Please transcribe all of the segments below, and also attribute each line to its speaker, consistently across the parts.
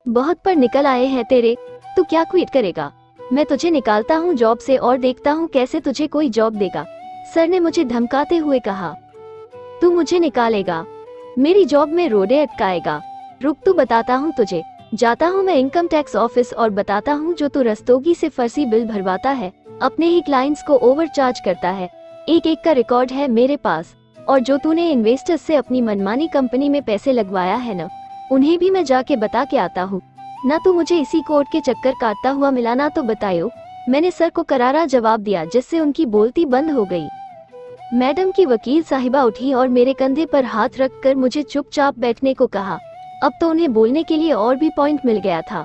Speaker 1: बहुत पर निकल आए हैं तेरे। तू क्या क्विट करेगा? मैं तुझे निकालता हूँ जॉब से और देखता हूँ कैसे तुझे कोई जॉब देगा। सर ने मुझे धमकाते हुए कहा। तू मुझे निकालेगा? मेरी जॉब में रोड़े अटकाएगा? रुक, तू बताता हूँ तुझे। जाता हूँ मैं इनकम टैक्स ऑफिस और बताता हूँ जो तू रस्तोगी से फर्जी बिल भरवाता है, अपने ही क्लाइंट्स को ओवरचार्ज करता है, एक एक का रिकॉर्ड है मेरे पास। और जो तूने इन्वेस्टर्स से अपनी मनमानी कंपनी में पैसे लगवाया है ना, उन्हें भी मैं जाके बता के आता हूँ। ना तू मुझे इसी कोर्ट के चक्कर काटता हुआ मिला ना तो बतायो। मैंने सर को करारा जवाब दिया जिससे उनकी बोलती बंद हो गई। मैडम की वकील साहिबा उठी और मेरे कंधे पर हाथ रखकर मुझे चुपचाप बैठने को कहा। अब तो उन्हें बोलने के लिए और भी पॉइंट मिल गया था।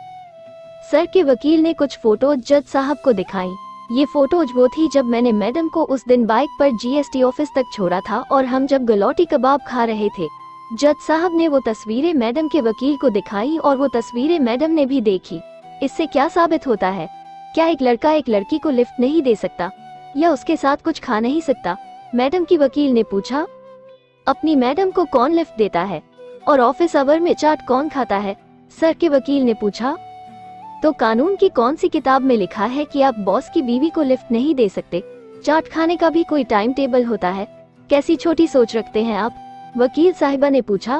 Speaker 1: सर के वकील ने कुछ फोटोज जज साहब को दिखाई। ये फोटोज वो थी जब मैंने मैडम को उस दिन बाइक पर जीएसटी ऑफिस तक छोड़ा था और हम जब गलौटी कबाब खा रहे थे। जज साहब ने वो तस्वीरें मैडम के वकील को दिखाई और वो तस्वीरें मैडम ने भी देखी। इससे क्या साबित होता है? क्या एक लड़का एक लड़की को लिफ्ट नहीं दे सकता या उसके साथ कुछ खा नहीं सकता? मैडम की वकील ने पूछा। अपनी मैडम को कौन लिफ्ट देता है और ऑफिस आवर में चाट कौन खाता है? सर के वकील ने पूछा। तो कानून की कौन सी किताब में लिखा है कि आप बॉस की बीवी को लिफ्ट नहीं दे सकते? चाट खाने का भी कोई टाइम टेबल होता है? कैसी छोटी सोच रखते हैं आप? वकील साहिबा ने पूछा।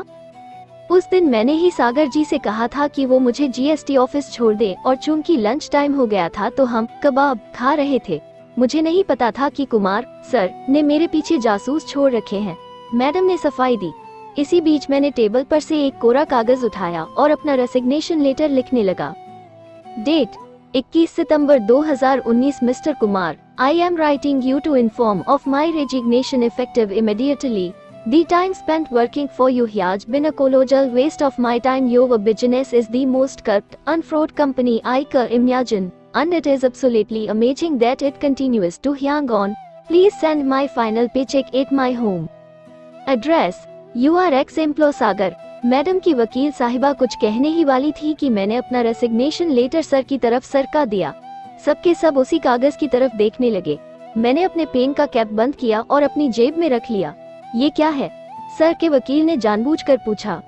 Speaker 1: उस दिन मैंने ही सागर जी से कहा था कि वो मुझे जीएसटी ऑफिस छोड़ दे और चूंकि लंच टाइम हो गया था तो हम कबाब खा रहे थे। मुझे नहीं पता था कि कुमार सर ने मेरे पीछे जासूस छोड़ रखे हैं। मैडम ने सफाई दी। इसी बीच मैंने टेबल पर से एक कोरा कागज उठाया और अपना रेसिग्नेशन लेटर लिखने लगा। डेट 21 सितंबर 2019। Mister Kumar, I am writing you to inform of my resignation effective immediately. The time spent working for you has been a colossal waste of my time. Your business is the most corrupt, unfraud company I can imagine, and it is absolutely amazing that it continues to hang on. Please send my final paycheck at my home address. You are ex-employee Sagar. Madam की वकील साहिबा कुछ कहने ही वाली थी कि मैंने अपना रेसिग्नेशन लेटर सर की तरफ सरका दिया। सबके सब उसी कागज की तरफ देखने लगे। मैंने अपने पेन का कैप बंद किया और अपनी जेब में रख लिया। ये क्या है? सर के वकील ने जानबूझकर पूछा।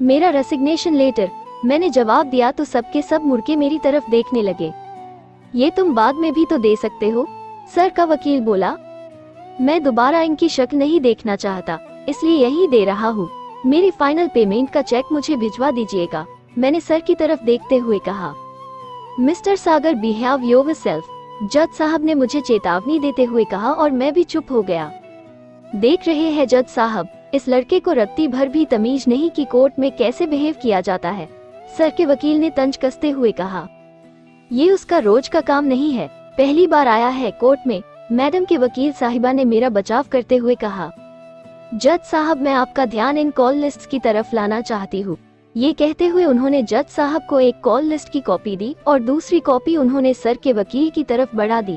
Speaker 1: मेरा रेसिग्नेशन लेटर, मैंने जवाब दिया तो सबके सब मुड़ के मेरी तरफ देखने लगे। ये तुम बाद में भी तो दे सकते हो, सर का वकील बोला। मैं दोबारा इनकी शक्ल नहीं देखना चाहता, इसलिए यही दे रहा हूँ। मेरी फाइनल पेमेंट का चेक मुझे भिजवा दीजिएगा, मैंने सर की तरफ देखते हुए कहा। मिस्टर सागर, बिहेव योरसेल्फ, जज साहब ने मुझे चेतावनी देते हुए कहा और मैं भी चुप हो गया। देख रहे हैं जज साहब, इस लड़के को रत्ती भर भी तमीज नहीं कि कोर्ट में कैसे बिहेव किया जाता है, सर के वकील ने तंज कसते हुए कहा। ये उसका रोज का काम नहीं है, पहली बार आया है कोर्ट में, मैडम के वकील साहिबा ने मेरा बचाव करते हुए कहा। जज साहब, मैं आपका ध्यान इन कॉल लिस्ट की तरफ लाना चाहती हूँ। ये कहते हुए उन्होंने जज साहब को एक कॉल लिस्ट की कॉपी दी और दूसरी कॉपी उन्होंने सर के वकील की तरफ बढ़ा दी।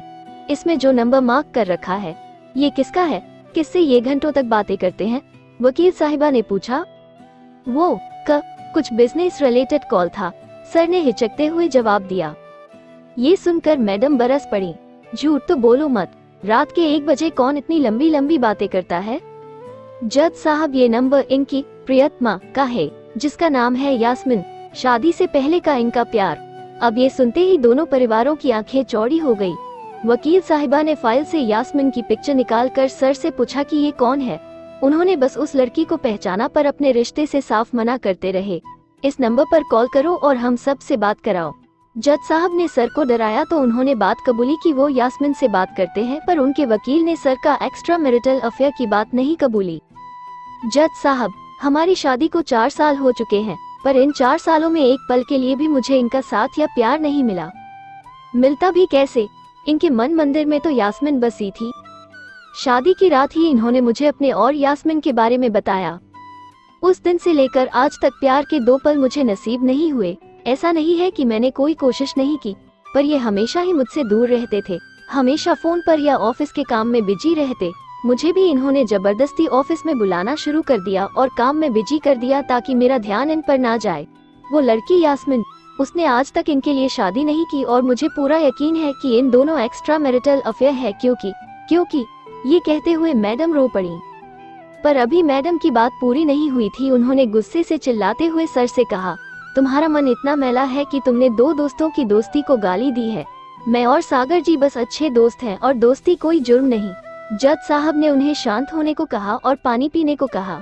Speaker 1: इसमें जो नंबर मार्क कर रखा है, ये किसका है? किससे ये घंटों तक बातें करते हैं? वकील साहिबा ने पूछा। वो कुछ बिजनेस रिलेटेड कॉल था, सर ने हिचकते हुए जवाब दिया। ये सुनकर मैडम बरस पड़ी। झूठ तो बोलो मत, रात के 1 बजे कौन इतनी लंबी लंबी बातें करता है? जज साहब, ये नंबर इनकी प्रियतमा का है, जिसका नाम है यास्मिन, शादी से पहले का इनका प्यार। अब ये सुनते ही दोनों परिवारों की आंखें चौड़ी हो गई। वकील साहिबा ने फाइल से यास्मिन की पिक्चर निकालकर सर से पूछा कि ये कौन है। उन्होंने बस उस लड़की को पहचाना पर अपने रिश्ते से साफ मना करते रहे। इस नंबर पर कॉल करो और हम सब से बात कराओ। जज साहब ने सर को डराया तो उन्होंने बात कबूली कि वो यास्मिन से बात करते हैं, पर उनके वकील ने सर का एक्स्ट्रा मैरिटल अफेयर की बात नहीं कबूली। जज साहब, हमारी शादी को 4 साल हो चुके हैं, पर इन 4 सालों में एक पल के लिए भी मुझे इनका साथ या प्यार नहीं मिला। मिलता भी कैसे? इनके मन मंदिर में तो यास्मिन बसी थी। शादी की रात ही इन्होंने मुझे अपने और यास्मिन के बारे में बताया। उस दिन से लेकर आज तक प्यार के 2 पल मुझे नसीब नहीं हुए। ऐसा नहीं है कि मैंने कोई कोशिश नहीं की, पर ये हमेशा ही मुझसे दूर रहते थे, हमेशा फोन पर या ऑफिस के काम में बिजी रहते। मुझे भी इन्होंने जबरदस्ती ऑफिस में बुलाना शुरू कर दिया और काम में बिजी कर दिया ताकि मेरा ध्यान इन पर ना जाए। वो लड़की यास्मिन, उसने आज तक इनके लिए शादी नहीं की और मुझे पूरा यकीन है कि इन दोनों एक्स्ट्रा मैरिटल अफेयर है, क्योंकि ये कहते हुए मैडम रो पड़ी। पर अभी मैडम की बात पूरी नहीं हुई थी। उन्होंने गुस्से से चिल्लाते हुए सर से कहा, तुम्हारा मन इतना मैला है कि तुमने दो दोस्तों की दोस्ती को गाली दी है। मैं और सागर जी बस अच्छे दोस्त हैं और दोस्ती कोई जुर्म नहीं। जज साहब ने उन्हें शांत होने को कहा और पानी पीने को कहा।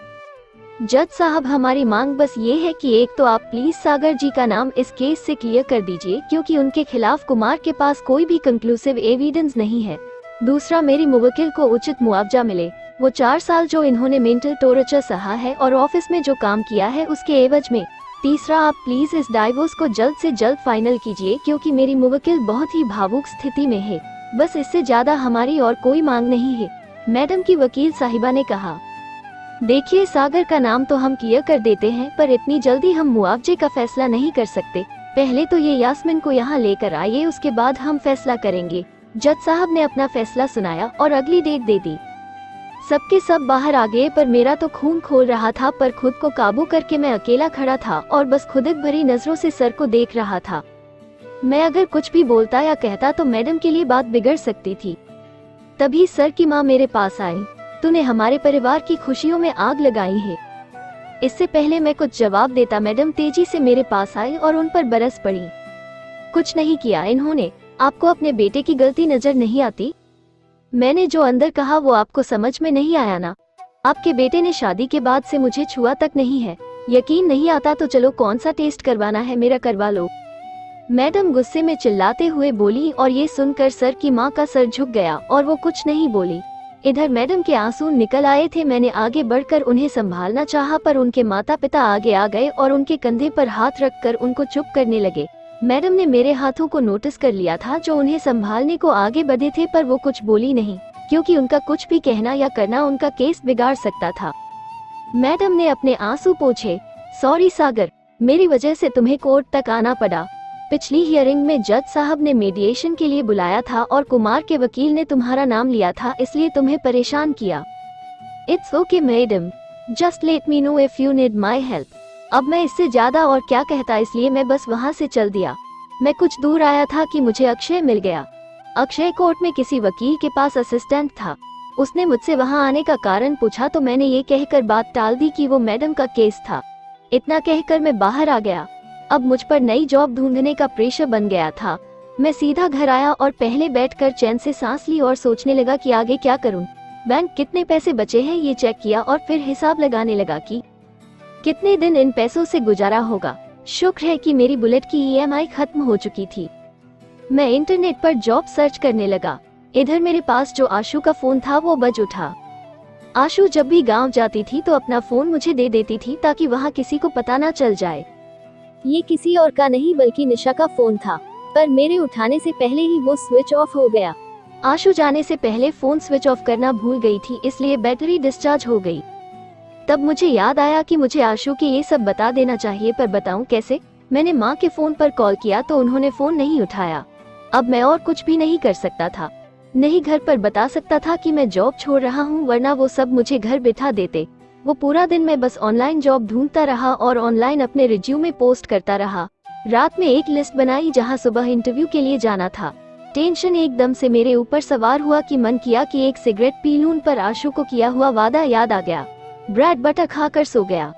Speaker 1: जज साहब, हमारी मांग बस ये है कि एक तो आप प्लीज सागर जी का नाम इस केस से क्लियर कर दीजिए, क्योंकि उनके खिलाफ कुमार के पास कोई भी कंक्लूसिव एविडेंस नहीं है। दूसरा, मेरी मुवक्किल को उचित मुआवजा मिले। वो 4 साल जो इन्होंने मेंटल टॉर्चर सहा है और ऑफिस में जो काम किया है उसके एवज में। तीसरा, आप प्लीज इस डाइवोर्स को जल्द से जल्द फाइनल कीजिए, क्योंकि मेरी मुवक्किल बहुत ही भावुक स्थिति में है। बस इससे ज्यादा हमारी और कोई मांग नहीं है। मैडम की वकील साहिबा ने कहा। देखिए, सागर का नाम तो हम क्लियर कर देते हैं, पर इतनी जल्दी हम मुआवजे का फैसला नहीं कर सकते। पहले तो ये यास्मिन को यहाँ लेकर आइए, उसके बाद हम फैसला करेंगे। जज साहब ने अपना फैसला सुनाया और अगली डेट दे दी। सबके सब बाहर आ गए, पर मेरा तो खून खोल रहा था, पर खुद को काबू करके मैं अकेला खड़ा था और बस खुदक भरी नजरों से सर को देख रहा था। मैं अगर कुछ भी बोलता या कहता तो मैडम के लिए बात बिगड़ सकती थी। तभी सर की माँ मेरे पास आई। तूने हमारे परिवार की खुशियों में आग लगाई है। इससे पहले मैं कुछ जवाब देता, मैडम तेजी से मेरे पास आई और उन पर बरस पड़ी। कुछ नहीं किया इन्होंने। आपको अपने बेटे की गलती नजर नहीं आती? मैंने जो अंदर कहा वो आपको समझ में नहीं आया ना? आपके बेटे ने शादी के बाद से मुझे छुआ तक नहीं है। यकीन नहीं आता तो चलो कौन सा टेस्ट करवाना है मेरा करवा लो। मैडम गुस्से में चिल्लाते हुए बोली और ये सुनकर सर की माँ का सर झुक गया और वो कुछ नहीं बोली। इधर मैडम के आंसू निकल आए थे। मैंने आगे बढ़कर उन्हें संभालना चाहा, पर उनके माता पिता आगे आ गए और उनके कंधे पर हाथ रखकर उनको चुप करने लगे। मैडम ने मेरे हाथों को नोटिस कर लिया था जो उन्हें संभालने को आगे बढ़े थे, पर वो कुछ बोली नहीं, क्योंकि उनका कुछ भी कहना या करना उनका केस बिगाड़ सकता था। मैडम ने अपने आंसू पोंछे। सॉरी सागर, मेरी वजह से तुम्हें कोर्ट तक आना पड़ा। पिछली हियरिंग में जज साहब ने मीडिएशन के लिए बुलाया था और कुमार के वकील ने तुम्हारा नाम लिया था, इसलिए तुम्हें परेशान किया। It's okay madam, just let me know if you need my help. अब मैं इससे ज्यादा और क्या कहता, इसलिए मैं बस वहाँ से चल दिया। मैं कुछ दूर आया था कि मुझे अक्षय मिल गया। अक्षय कोर्ट में किसी वकील के पास असिस्टेंट था। उसने मुझसे वहाँ आने का कारण पूछा तो मैंने ये कहकर बात टाल दी कि वो मैडम का केस था। इतना कहकर मैं बाहर आ गया। अब मुझ पर नई जॉब ढूंढने का प्रेशर बन गया था। मैं सीधा घर आया और पहले बैठकर चैन से सांस ली और सोचने लगा कि आगे क्या करूं। बैंक कितने पैसे बचे हैं ये चेक किया और फिर हिसाब लगाने लगा कि कितने दिन इन पैसों से गुजारा होगा। शुक्र है कि मेरी बुलेट की EMI खत्म हो चुकी थी। मैं इंटरनेट पर जॉब सर्च करने लगा। इधर मेरे पास जो आशु का फोन था वो बज उठा। आशु जब भी गांव जाती थी तो अपना फोन मुझे दे देती थी ताकि वहाँ किसी को पता न चल जाए। ये किसी और का नहीं बल्कि निशा का फोन था, पर मेरे उठाने से पहले ही वो स्विच ऑफ हो गया। आशु जाने से पहले फोन स्विच ऑफ करना भूल गई थी, इसलिए बैटरी डिस्चार्ज हो गई। तब मुझे याद आया कि मुझे आशु के ये सब बता देना चाहिए, पर बताऊं कैसे? मैंने माँ के फोन पर कॉल किया तो उन्होंने फोन नहीं उठाया। अब मैं और कुछ भी नहीं कर सकता था। नहीं घर पर बता सकता था कि मैं जॉब छोड़ रहा हूँ, वरना वो सब मुझे घर बिठा देते। वो पूरा दिन मैं बस ऑनलाइन जॉब ढूंढता रहा और ऑनलाइन अपने रिज्यूमे पोस्ट करता रहा। रात में एक लिस्ट बनाई जहां सुबह इंटरव्यू के लिए जाना था। टेंशन एकदम से मेरे ऊपर सवार हुआ कि मन किया कि एक सिगरेट पी लूं, पर आशु को किया हुआ वादा याद आ गया। ब्रेड बटर खाकर सो गया।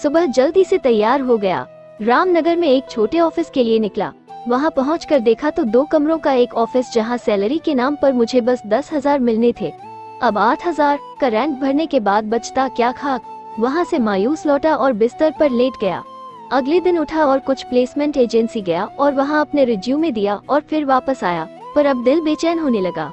Speaker 1: सुबह जल्दी से तैयार हो गया। रामनगर में एक छोटे ऑफिस के लिए निकला। वहां पहुंचकर देखा तो 2 कमरों का एक ऑफिस, जहां सैलरी के नाम पर मुझे बस 10,000 मिलने थे। अब 8,000 का रेंट भरने के बाद बचता क्या खाक। वहां से मायूस लौटा और बिस्तर पर लेट गया। अगले दिन उठा और कुछ प्लेसमेंट एजेंसी गया और वहां अपने रिज्यूमे दिया और फिर वापस आया, पर अब दिल बेचैन होने लगा।